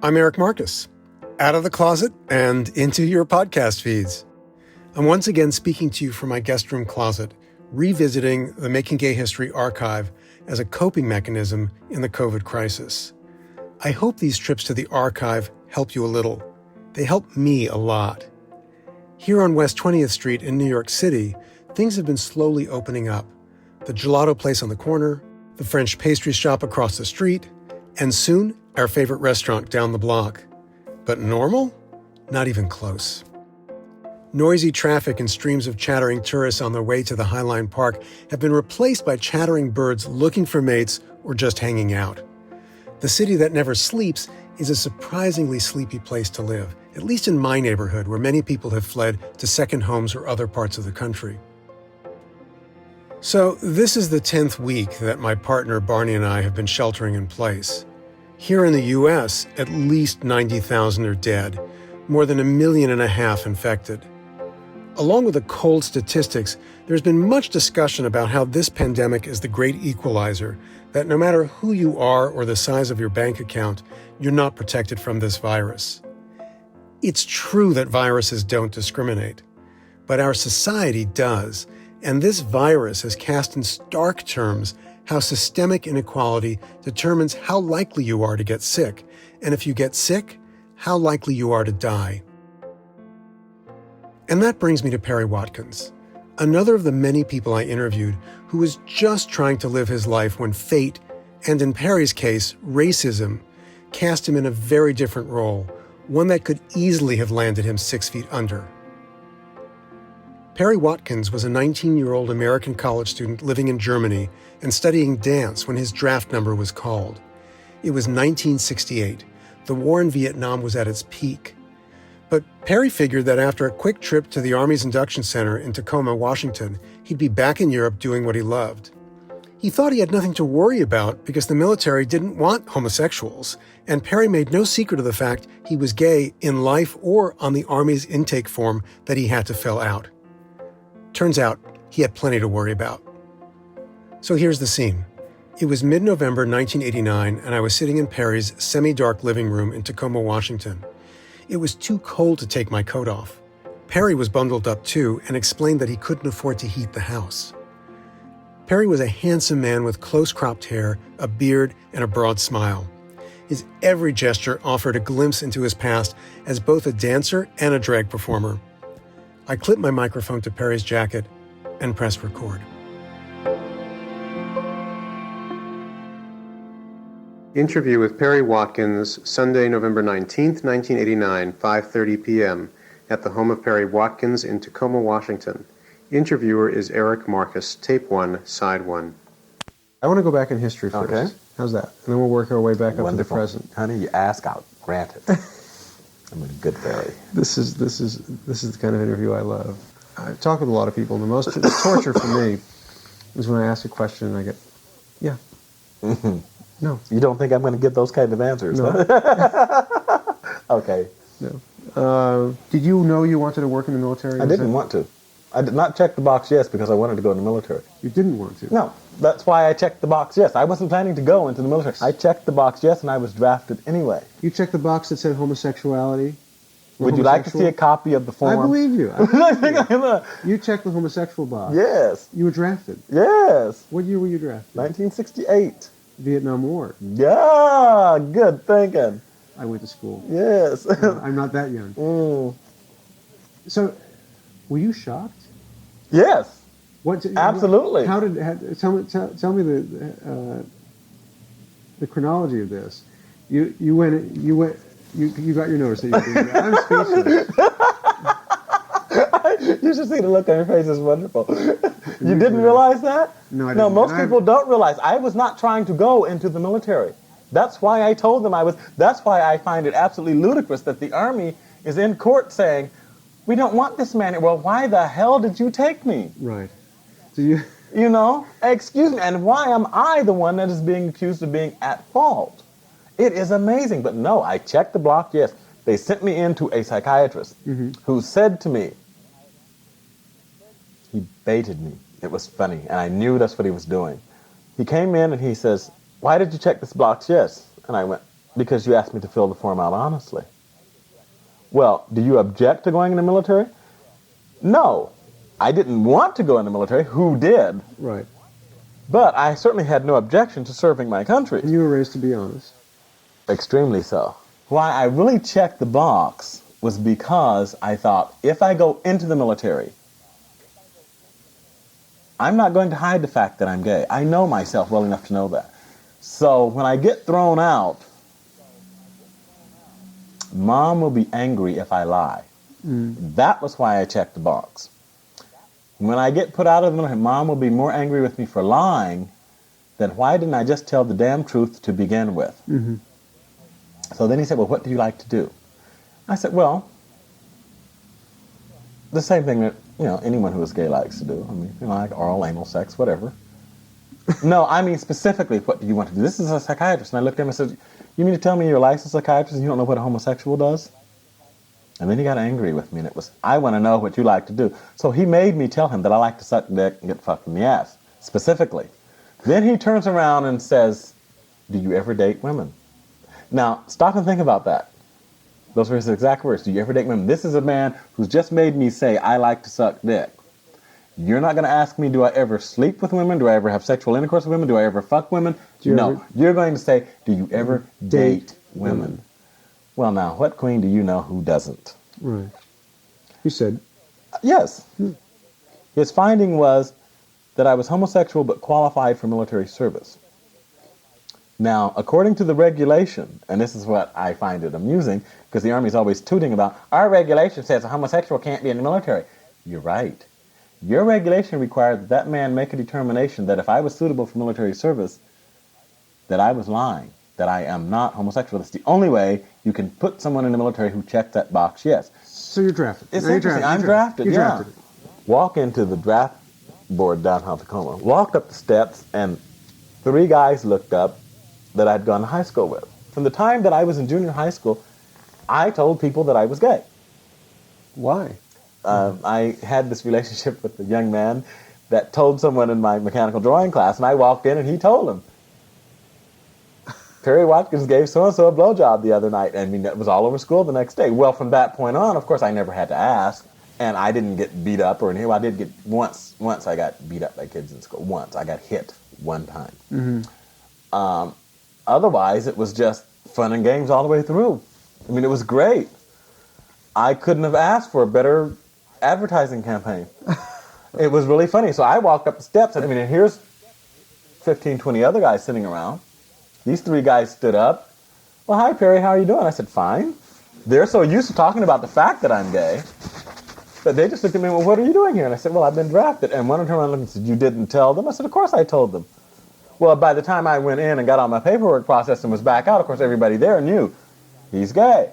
I'm Eric Marcus, out of the closet and into your podcast feeds. I'm once again speaking to you from my guest room closet, revisiting the Making Gay History archive as a coping mechanism in the COVID crisis. I hope these trips to the archive help you a little. They help me a lot. Here on West 20th Street in New York City, things have been slowly opening up. The gelato place on the corner, the French pastry shop across the street, and soon, our favorite restaurant down the block. But normal? Not even close. Noisy traffic and streams of chattering tourists on their way to the Highline Park have been replaced by chattering birds looking for mates or just hanging out. The city that never sleeps is a surprisingly sleepy place to live, at least in my neighborhood, where many people have fled to second homes or other parts of the country. So this is the 10th week that my partner Barney and I have been sheltering in place. Here in the U.S., at least 90,000 are dead, more than 1.5 million infected. Along with the cold statistics, there's been much discussion about how this pandemic is the great equalizer, that no matter who you are or the size of your bank account, you're not protected from this virus. It's true that viruses don't discriminate, but our society does, and this virus has cast in stark terms how systemic inequality determines how likely you are to get sick, and if you get sick, how likely you are to die. And that brings me to Perry Watkins, another of the many people I interviewed who was just trying to live his life when fate, and in Perry's case, racism, cast him in a very different role, one that could easily have landed him 6 feet under. Perry Watkins was a 19-year-old American college student living in Germany and studying dance when his draft number was called. It was 1968. The war in Vietnam was at its peak. But Perry figured that after a quick trip to the Army's induction center in Tacoma, Washington, he'd be back in Europe doing what he loved. He thought he had nothing to worry about because the military didn't want homosexuals, and Perry made no secret of the fact he was gay in life or on the Army's intake form that he had to fill out. Turns out, he had plenty to worry about. So here's the scene. It was mid-November 1989, and I was sitting in Perry's semi-dark living room in Tacoma, Washington. It was too cold to take my coat off. Perry was bundled up too and explained that he couldn't afford to heat the house. Perry was a handsome man with close-cropped hair, a beard, and a broad smile. His every gesture offered a glimpse into his past as both a dancer and a drag performer. I clipped my microphone to Perry's jacket and pressed record. Interview with Perry Watkins, Sunday, November 19th, 1989, 5:30 p.m. at the home of Perry Watkins in Tacoma, Washington. Interviewer is Eric Marcus, tape 1, side 1. I want to go back in history first. Okay. How's that? And then we'll work our way back up to the present. Honey, you ask, I'll grant it. I'm a good fairy. This is the kind of interview I love. I've talked with a lot of people, and the most torture for me is when I ask a question and I get, yeah. Mm-hmm. No. You don't think I'm going to get those kind of answers? No. Huh? Okay. No. Did you know you wanted to work in the military? I didn't want to. I did not check the box yes because I wanted to go in the military. You didn't want to? No. That's why I checked the box yes. I wasn't planning to go into the military. I checked the box yes and I was drafted anyway. You checked the box that said homosexuality? Would you like to see a copy of the form? I believe you. You checked the homosexual box. Yes. You were drafted. Yes. What year were you drafted? 1968. Vietnam War. Yeah, good thinking. I went to school. Yes. I'm not that young. Mm. So, were you shocked? Yes. Absolutely. Absolutely. Tell me the chronology of this. You got your notice that you were I'm speechless. You should see the look on your face. It's wonderful. You didn't realize that? No, I didn't. No, most people don't realize. I was not trying to go into the military. That's why I told them I was. That's why I find it absolutely ludicrous that the Army is in court saying, we don't want this man. Well, why the hell did you take me? Right. So you know, excuse me. And why am I the one that is being accused of being at fault? It is amazing. But no, I checked the block, yes. They sent me in to a psychiatrist who said to me, he baited me. It was funny, and I knew that's what he was doing. He came in and he says, why did you check this box yes? And I went, Because you asked me to fill the form out honestly. Well, do you object to going in the military? No. I didn't want to go in the military. Who did? Right. But I certainly had no objection to serving my country. And you were raised to be honest. Extremely so. Why I really checked the box was because I thought, if I go into the military, I'm not going to hide the fact that I'm gay. I know myself well enough to know that. So when I get thrown out, Mom will be angry if I lie. That was why I checked the box. When I get put out of the military, Mom will be more angry with me for lying than why didn't I just tell the damn truth to begin with. So then he said, well, what do you like to do? I said, well, the same thing that, anyone who is gay likes to do. I mean, like oral, anal sex, whatever. No, I mean specifically, what do you want to do? This is a psychiatrist. And I looked at him and said, you mean to tell me you're a licensed psychiatrist and you don't know what a homosexual does? And then he got angry with me, and it was, I want to know what you like to do. So he made me tell him that I like to suck dick and get fucked in the ass, specifically. Then he turns around and says, do you ever date women? Now, stop and think about that. Those were his exact words. Do you ever date women? This is a man who's just made me say, I like to suck dick. You're not going to ask me, do I ever sleep with women? Do I ever have sexual intercourse with women? Do I ever fuck women? No. You're going to say, do you ever date women? Well, now, what queen do you know who doesn't? Right. You said. Yes. His finding was that I was homosexual but qualified for military service. Now, according to the regulation, and this is what I find it amusing, because the Army's always tooting about, our regulation says a homosexual can't be in the military. You're right. Your regulation required that man make a determination that if I was suitable for military service, that I was lying, that I am not homosexual. That's the only way you can put someone in the military who checks that box, yes. So you're drafted. It's interesting. I'm drafted, You're yeah. drafted. Walk into the draft board downtown Tacoma. Walked up the steps, and 3 guys looked up that I'd gone to high school with. From the time that I was in junior high school, I told people that I was gay. Why? I had this relationship with a young man that told someone in my mechanical drawing class, and I walked in and he told him. Perry Watkins gave so-and-so a blowjob the other night. I mean, it was all over school the next day. Well, from that point on, of course, I never had to ask, and I didn't get beat up or anything. Well, I did get, once I got beat up by kids in school. Once. I got hit one time. Otherwise, it was just fun and games all the way through. I mean, it was great. I couldn't have asked for a better advertising campaign. It was really funny. So I walked up the steps, and here's 15, 20 other guys sitting around. These 3 guys stood up. Well, hi, Perry, how are you doing? I said, fine. They're so used to talking about the fact that I'm gay, but they just looked at me, well, what are you doing here? And I said, well, I've been drafted. And one of them turned around and said, you didn't tell them? I said, of course I told them. Well, by the time I went in and got all my paperwork processed and was back out, of course, everybody there knew he's gay.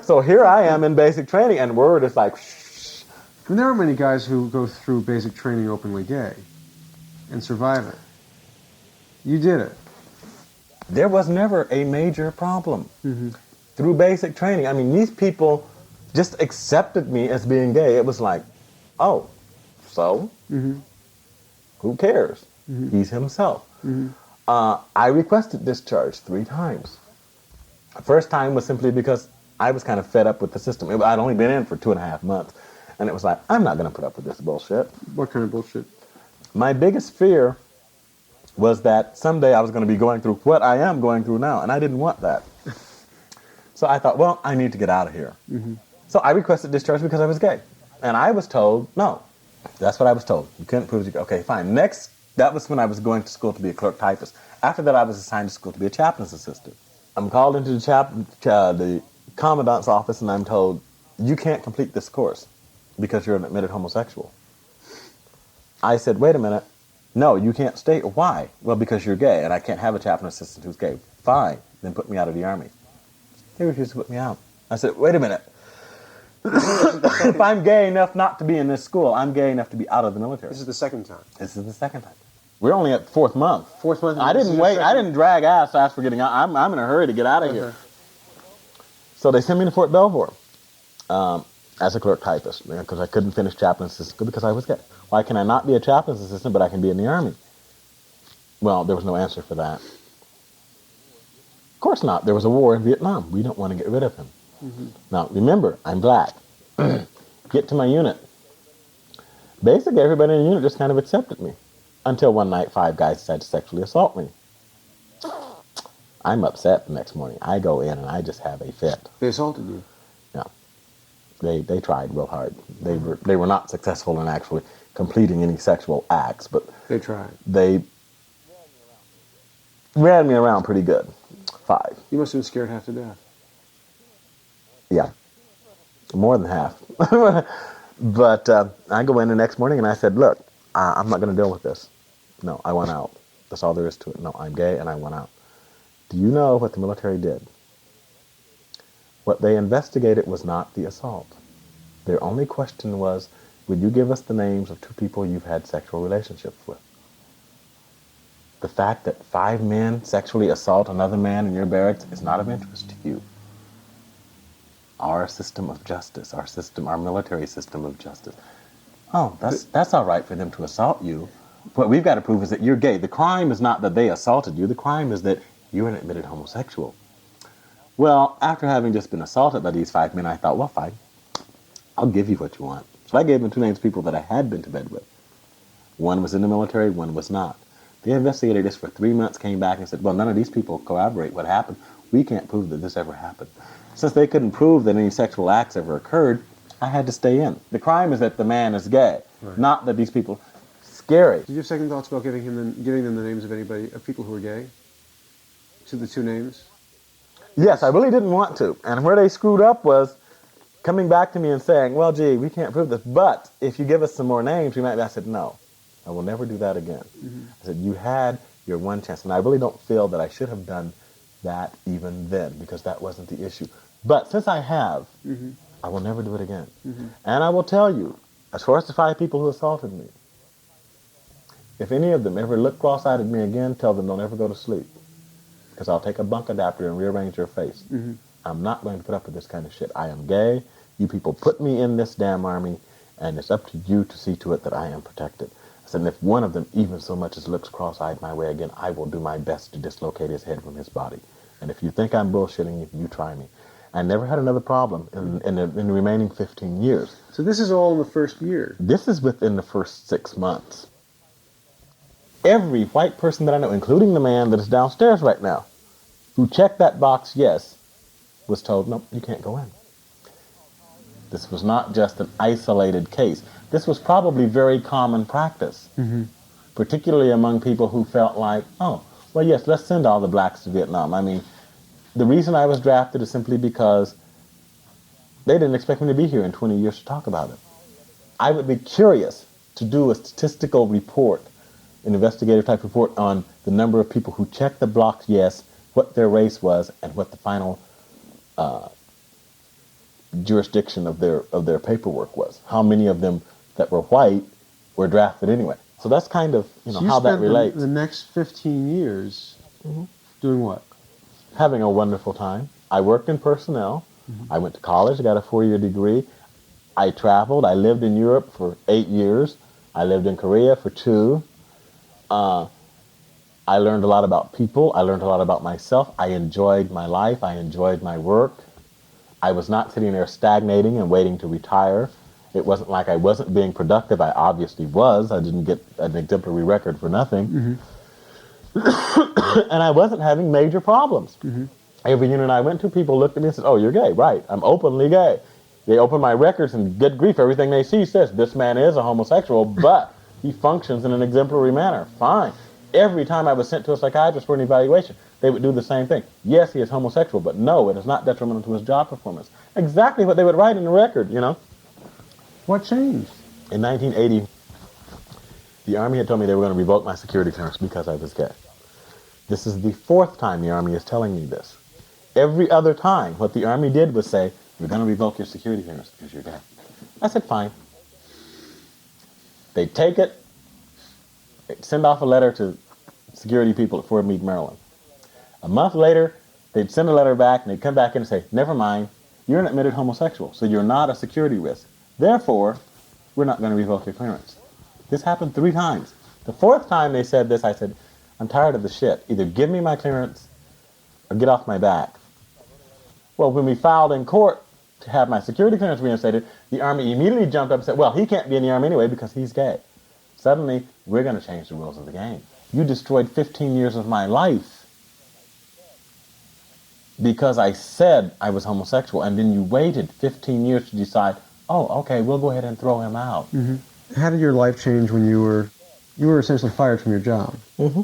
So here I am in basic training, and word is like, shh. And there are many guys who go through basic training openly gay and survive it. You did it. There was never a major problem through basic training. These people just accepted me as being gay. It was like, oh, so? Who cares? He's himself. I requested discharge 3 times. The first time was simply because I was kind of fed up with the system. I'd only been in for 2.5 months. And it was like, I'm not going to put up with this bullshit. What kind of bullshit? My biggest fear was that someday I was going to be going through what I am going through now. And I didn't want that. So I thought, well, I need to get out of here. So I requested discharge because I was gay. And I was told, no. That's what I was told. You couldn't prove it. Okay, fine. Next, that was when I was going to school to be a clerk typist. After that, I was assigned to school to be a chaplain's assistant. I'm called into the commandant's office, and I'm told, you can't complete this course because you're an admitted homosexual. I said, wait a minute. No, you can't stay. Why? Well, because you're gay, and I can't have a chaplain assistant who's gay. Fine. Then put me out of the Army. They refused to put me out. I said, wait a minute. If I'm gay enough not to be in this school, I'm gay enough to be out of the military. This is the second time. This is the second time. We're only at 4th month. 4th month. I didn't wait. I didn't drag ass for getting out. I'm in a hurry to get out of here. So they sent me to Fort Belvoir as a clerk typist because I couldn't finish chaplain's assistant because I was gay. Why can I not be a chaplain's assistant but I can be in the Army? Well, there was no answer for that. course not. There was a war in Vietnam. We don't want to get rid of him. Now, remember, I'm black. Get to my unit. Basically, everybody in the unit just kind of accepted me. Until one night, 5 guys decided to sexually assault me. I'm upset the next morning. I go in and I just have a fit. They assaulted you? Yeah. They tried real hard. They were not successful in actually completing any sexual acts, but They tried. they ran me around pretty good. 5. You must have been scared half to death. Yeah. More than half. But I go in the next morning and I said, look, I'm not going to deal with this. No, I want out. That's all there is to it. No, I'm gay and I want out. Do you know what the military did? What they investigated was not the assault. Their only question was, would you give us the names of 2 people you've had sexual relationships with? The fact that 5 men sexually assault another man in your barracks is not of interest to you. Our system of justice, our military system of justice. Oh, that's all right for them to assault you. What we've got to prove is that you're gay. The crime is not that they assaulted you. The crime is that you're an admitted homosexual. Well, after having just been assaulted by these 5 men, I thought, well, fine. I'll give you what you want. So I gave them 2 names of people that I had been to bed with. One was in the military, one was not. They investigated this for 3 months, came back and said, well, none of these people corroborate what happened. We can't prove that this ever happened. Since they couldn't prove that any sexual acts ever occurred, I had to stay in. The crime is that the man is gay, not that these people... Scary. Did you have second thoughts about giving them the names of people who were gay? To the 2 names? Yes, I really didn't want to. And where they screwed up was coming back to me and saying, well, gee, we can't prove this, but if you give us some more names, we might... I said, no, I will never do that again. I said, you had your one chance. And I really don't feel that I should have done that even then, because that wasn't the issue. But since I have, I will never do it again. And I will tell you, as far as the 5 people who assaulted me, if any of them ever look cross-eyed at me again, tell them don't ever go to sleep. Because I'll take a bunk adapter and rearrange your face. I'm not going to put up with this kind of shit. I am gay. You people put me in this damn army, and it's up to you to see to it that I am protected. I said, and if one of them even so much as looks cross-eyed my way again, I will do my best to dislocate his head from his body. And if you think I'm bullshitting, you try me. I never had another problem in the remaining 15 years. So this is all in the first year? This is within the first 6 months. Every white person that I know, including the man that is downstairs right now, who checked that box yes, was told, no, you can't go in. This was not just an isolated case. This was probably very common practice, particularly among people who felt like, oh, well, yes, let's send all the blacks to Vietnam. I mean, the reason I was drafted is simply because they didn't expect me to be here in 20 years to talk about it. I would be curious to do a statistical report, an investigative type report on the number of people who checked the box yes, what their race was, and what the final jurisdiction of their paperwork was. How many of them that were white were drafted anyway. So that's kind of how that relates. The next 15 years doing what? Having a wonderful time. I worked in personnel. I went to college. I got a 4-year degree. I traveled. I lived in Europe for 8 years. I lived in Korea for 2. I learned a lot about people. I learned a lot about myself. I enjoyed my life. I enjoyed my work. I was not sitting there stagnating and waiting to retire. It wasn't like I wasn't being productive. I obviously was. I didn't get an exemplary record for nothing. And I wasn't having major problems. Every unit I went to, people looked at me and said, oh, you're gay. Right. I'm openly gay. They open my records and good grief, everything they see says this man is a homosexual, but he functions in an exemplary manner. Fine. Every time I was sent to a psychiatrist for an evaluation, they would do the same thing. Yes, he is homosexual, but no, it is not detrimental to his job performance. Exactly what they would write in the record, What changed? In 1980, the Army had told me they were going to revoke my security clearance because I was gay. This is the 4th time the Army is telling me this. Every other time, what the Army did was say, we're going to revoke your security clearance because you're gay. I said, fine. They'd take it, they'd send off a letter to security people at Fort Meade, Maryland. A month later, they'd send a letter back, and they'd come back in and say, never mind, you're an admitted homosexual, so you're not a security risk. Therefore, we're not going to revoke your clearance. This happened 3 times. The 4th time they said this, I said, I'm tired of the shit. Either give me my clearance, or get off my back. Well, when we filed in court to have my security clearance reinstated, the Army immediately jumped up and said, well, he can't be in the Army anyway because he's gay. Suddenly, we're going to change the rules of the game. You destroyed 15 years of my life because I said I was homosexual, and then you waited 15 years to decide, oh, okay, we'll go ahead and throw him out. Mm-hmm. How did your life change when you were essentially fired from your job? Mm-hmm.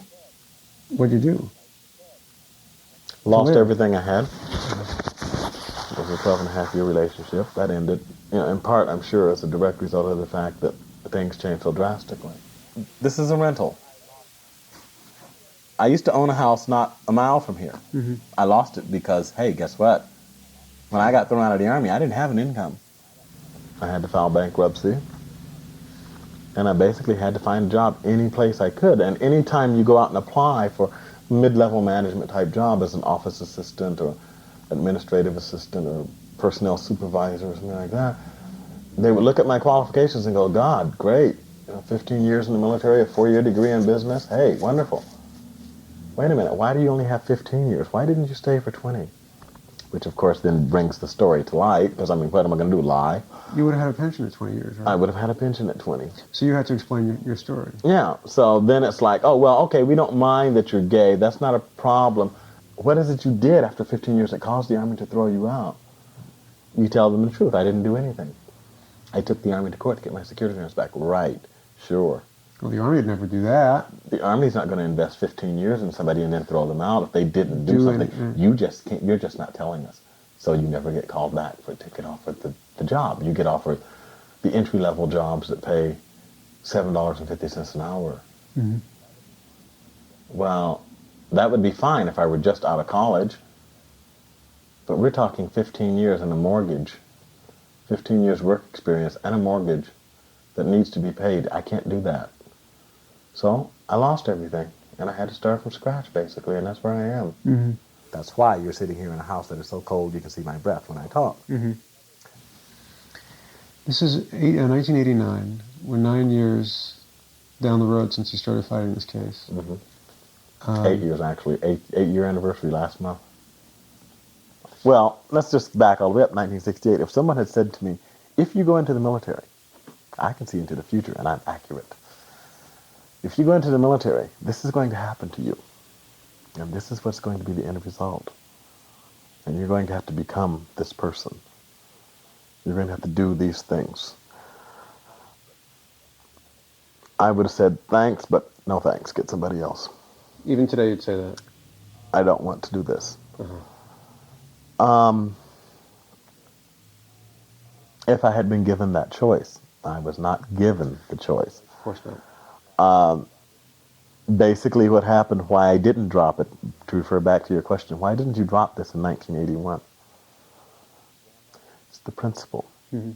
What'd you do? Lost everything I had. It was a 12-and-a-half-year relationship. That ended, in part, I'm sure, as a direct result of the fact that things changed so drastically. This is a rental. I used to own a house not a mile from here. Mm-hmm. I lost it because, hey, guess what? When I got thrown out of the Army, I didn't have an income. I had to file bankruptcy. And I basically had to find a job any place I could. And any time you go out and apply for mid-level management type job as an office assistant or administrative assistant or personnel supervisor or something like that, they would look at my qualifications and go, God, great. 15 years in the military, a 4-year degree in business. Hey, wonderful. Wait a minute, why do you only have 15 years? Why didn't you stay for 20? Which, of course, then brings the story to light, because, what am I going to do, lie? You would have had a pension at 20 years, right? I would have had a pension at 20. So you had to explain your story. Yeah, so then it's like, oh, well, okay, we don't mind that you're gay. That's not a problem. What is it you did after 15 years that caused the Army to throw you out? You tell them the truth. I didn't do anything. I took the Army to court to get my security clearance back. Right, sure. Well, the Army would never do that. The Army's not going to invest 15 years in somebody and then throw them out if they didn't do something. You just can't. You're just not telling us. So you never get called back to get offered the job. You get offered the entry-level jobs that pay $7.50 an hour. Mm-hmm. Well, that would be fine if I were just out of college. But we're talking 15 years and a mortgage, 15 years work experience and a mortgage that needs to be paid. I can't do that. So I lost everything, and I had to start from scratch, basically, and that's where I am. Mm-hmm. That's why you're sitting here in a house that is so cold you can see my breath when I talk. Mm-hmm. This is 1989. We're 9 years down the road since you started fighting this case. Mm-hmm. 8 years, actually. Eight-year anniversary last month. Well, let's just back all the way up, 1968. If someone had said to me, if you go into the military, I can see into the future, and I'm accurate. If you go into the military, this is going to happen to you. And this is what's going to be the end result. And you're going to have to become this person. You're going to have to do these things. I would have said, thanks, but no thanks. Get somebody else. Even today you'd say that? I don't want to do this. Uh-huh. If I had been given that choice, I was not given the choice. Of course not. Basically what happened, why I didn't drop it, to refer back to your question, why didn't you drop this in 1981? It's the principle. Mm-hmm.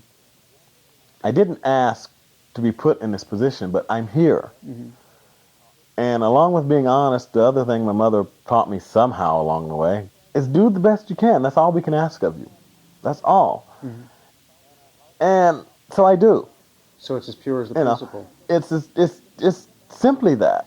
I didn't ask to be put in this position, but I'm here. Mm-hmm. And along with being honest, the other thing my mother taught me somehow along the way is do the best you can. That's all we can ask of you. That's all. Mm-hmm. And so I do. So it's as pure as the principle. It's simply that.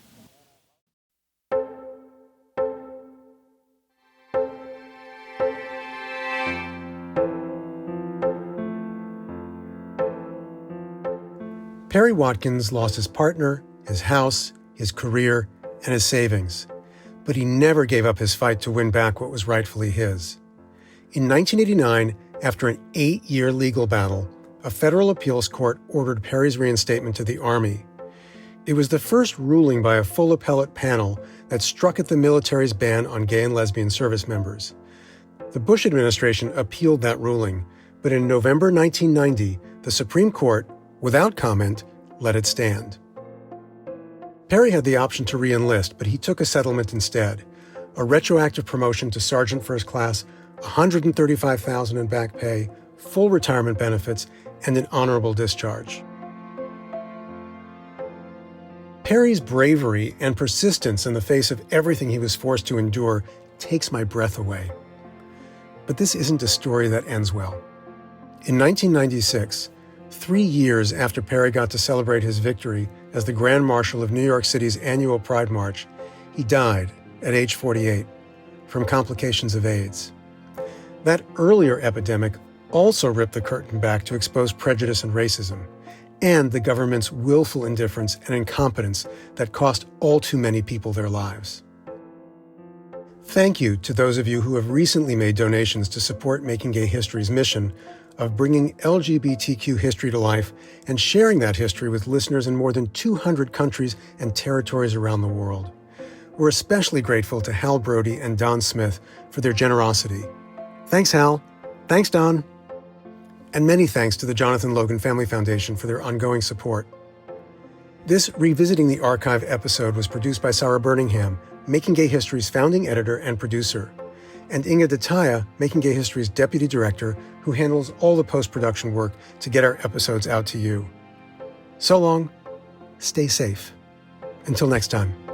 Perry Watkins lost his partner, his house, his career, and his savings. But he never gave up his fight to win back what was rightfully his. In 1989, after an 8-year legal battle, a federal appeals court ordered Perry's reinstatement to the Army. It was the first ruling by a full appellate panel that struck at the military's ban on gay and lesbian service members. The Bush administration appealed that ruling, but in November 1990, the Supreme Court, without comment, let it stand. Perry had the option to re-enlist, but he took a settlement instead, a retroactive promotion to sergeant first class, $135,000 in back pay, full retirement benefits, and an honorable discharge. Perry's bravery and persistence in the face of everything he was forced to endure takes my breath away. But this isn't a story that ends well. In 1996, 3 years after Perry got to celebrate his victory as the Grand Marshal of New York City's annual Pride March, he died at age 48, from complications of AIDS. That earlier epidemic also ripped the curtain back to expose prejudice and racism, and the government's willful indifference and incompetence that cost all too many people their lives. Thank you to those of you who have recently made donations to support Making Gay History's mission of bringing LGBTQ history to life and sharing that history with listeners in more than 200 countries and territories around the world. We're especially grateful to Hal Brody and Don Smith for their generosity. Thanks, Hal. Thanks, Don. And many thanks to the Jonathan Logan Family Foundation for their ongoing support. This Revisiting the Archive episode was produced by Sarah Birmingham, Making Gay History's founding editor and producer, and Inga Dataya, Making Gay History's deputy director, who handles all the post-production work to get our episodes out to you. So long, stay safe. Until next time.